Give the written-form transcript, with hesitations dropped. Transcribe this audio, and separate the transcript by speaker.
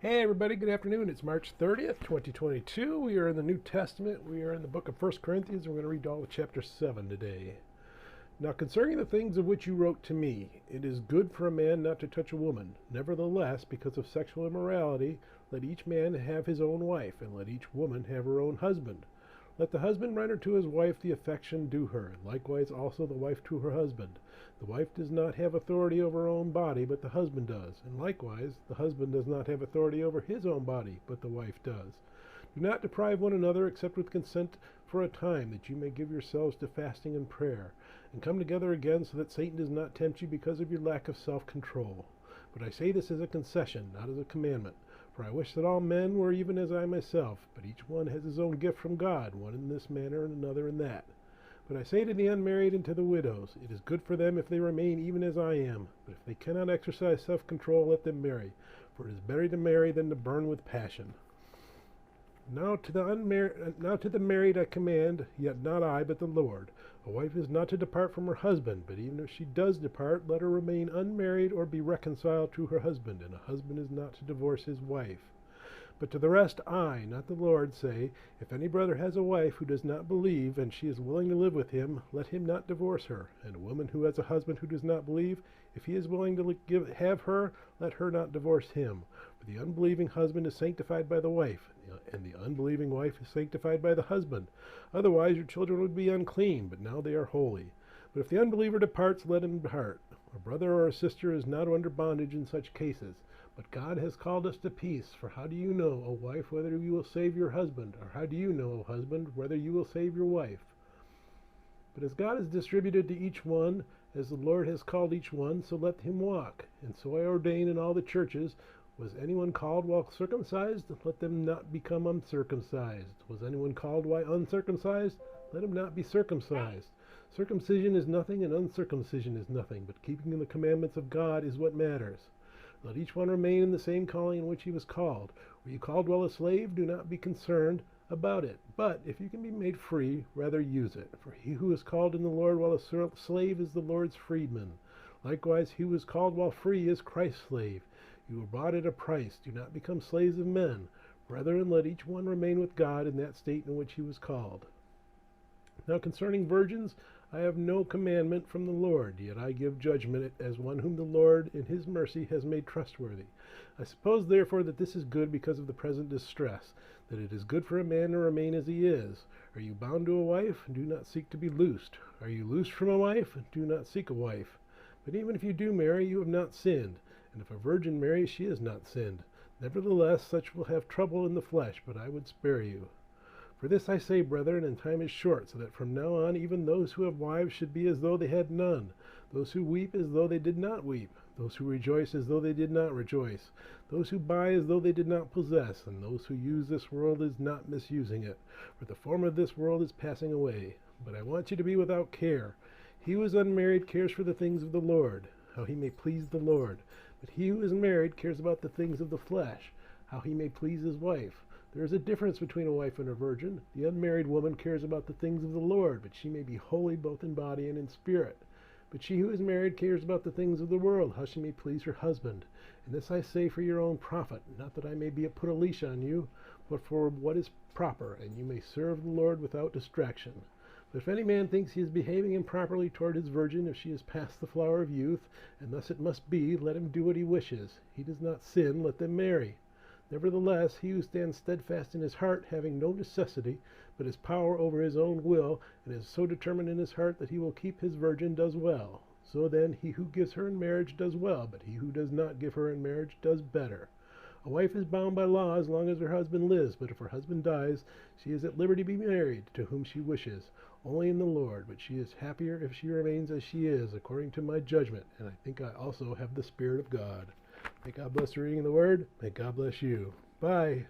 Speaker 1: Hey everybody, good afternoon. It's March 30th, 2022. We are in the New Testament. We are in the book of 1 Corinthians, and we're going to read all of chapter 7 today. Now concerning the things of which you wrote to me, it is good for a man not to touch a woman. Nevertheless, because of sexual immorality, let each man have his own wife, and let each woman have her own husband. Let the husband render to his wife the affection due her, and likewise also the wife to her husband. The wife does not have authority over her own body, but the husband does. And likewise, the husband does not have authority over his own body, but the wife does. Do not deprive one another except with consent for a time, that you may give yourselves to fasting and prayer, and come together again so that Satan does not tempt you because of your lack of self-control. But I say this as a concession, not as a commandment. For I wish that all men were even as I myself, but each one has his own gift from God, one in this manner and another in that. But I say to the unmarried and to the widows, it is good for them if they remain even as I am. But if they cannot exercise self-control, let them marry. For it is better to marry than to burn with passion. Now to the married I command, yet not I, but the Lord. A wife is not to depart from her husband, but even if she does depart, let her remain unmarried or be reconciled to her husband, and a husband is not to divorce his wife. But to the rest I, not the Lord, say, if any brother has a wife who does not believe, and she is willing to live with him, let him not divorce her. And a woman who has a husband who does not believe, if he is willing to have her, let her not divorce him. For the unbelieving husband is sanctified by the wife, and the unbelieving wife is sanctified by the husband. Otherwise your children would be unclean, but now they are holy. But if the unbeliever departs, let him depart. A brother or a sister is not under bondage in such cases. But God has called us to peace. For how do you know, O wife, whether you will save your husband? Or how do you know, O husband, whether you will save your wife? But as God has distributed to each one, as the Lord has called each one, so let him walk. And so I ordain in all the churches. Was anyone called while circumcised? Let them not become uncircumcised. Was anyone called while uncircumcised? Let him not be circumcised. Circumcision is nothing, and uncircumcision is nothing, but keeping the commandments of God is what matters. Let each one remain in the same calling in which he was called. Were you called while a slave? Do not be concerned about it. But if you can be made free, rather use it. For he who is called in the Lord while a slave is the Lord's freedman. Likewise, he who is called while free is Christ's slave. You were bought at a price. Do not become slaves of men. Brethren, let each one remain with God in that state in which he was called. Now concerning virgins, I have no commandment from the Lord, yet I give judgment as one whom the Lord in his mercy has made trustworthy. I suppose therefore that this is good because of the present distress, that it is good for a man to remain as he is. Are you bound to a wife? Do not seek to be loosed. Are you loosed from a wife? Do not seek a wife. But even if you do marry, you have not sinned. And if a virgin marries, she has not sinned. Nevertheless, such will have trouble in the flesh, but I would spare you. For this I say, brethren, and time is short, so that from now on even those who have wives should be as though they had none, those who weep as though they did not weep, those who rejoice as though they did not rejoice, those who buy as though they did not possess, and those who use this world as not misusing it. For the form of this world is passing away. But I want you to be without care. He who is unmarried cares for the things of the Lord, how he may please the Lord. But he who is married cares about the things of the flesh, how he may please his wife. There is a difference between a wife and a virgin. The unmarried woman cares about the things of the Lord, but she may be holy both in body and in spirit. But she who is married cares about the things of the world, how she may please her husband. And this I say for your own profit, not that I may be put a leash on you, but for what is proper, and you may serve the Lord without distraction. But if any man thinks he is behaving improperly toward his virgin, if she is past the flower of youth, and thus it must be, let him do what he wishes. He does not sin, let them marry. Nevertheless, he who stands steadfast in his heart, having no necessity, but has power over his own will, and is so determined in his heart that he will keep his virgin, does well. So then, he who gives her in marriage does well, but he who does not give her in marriage does better. A wife is bound by law as long as her husband lives, but if her husband dies, she is at liberty to be married to whom she wishes, only in the Lord. But she is happier if she remains as she is, according to my judgment, and I think I also have the Spirit of God. May God bless the reading of the Word. May God bless you. Bye.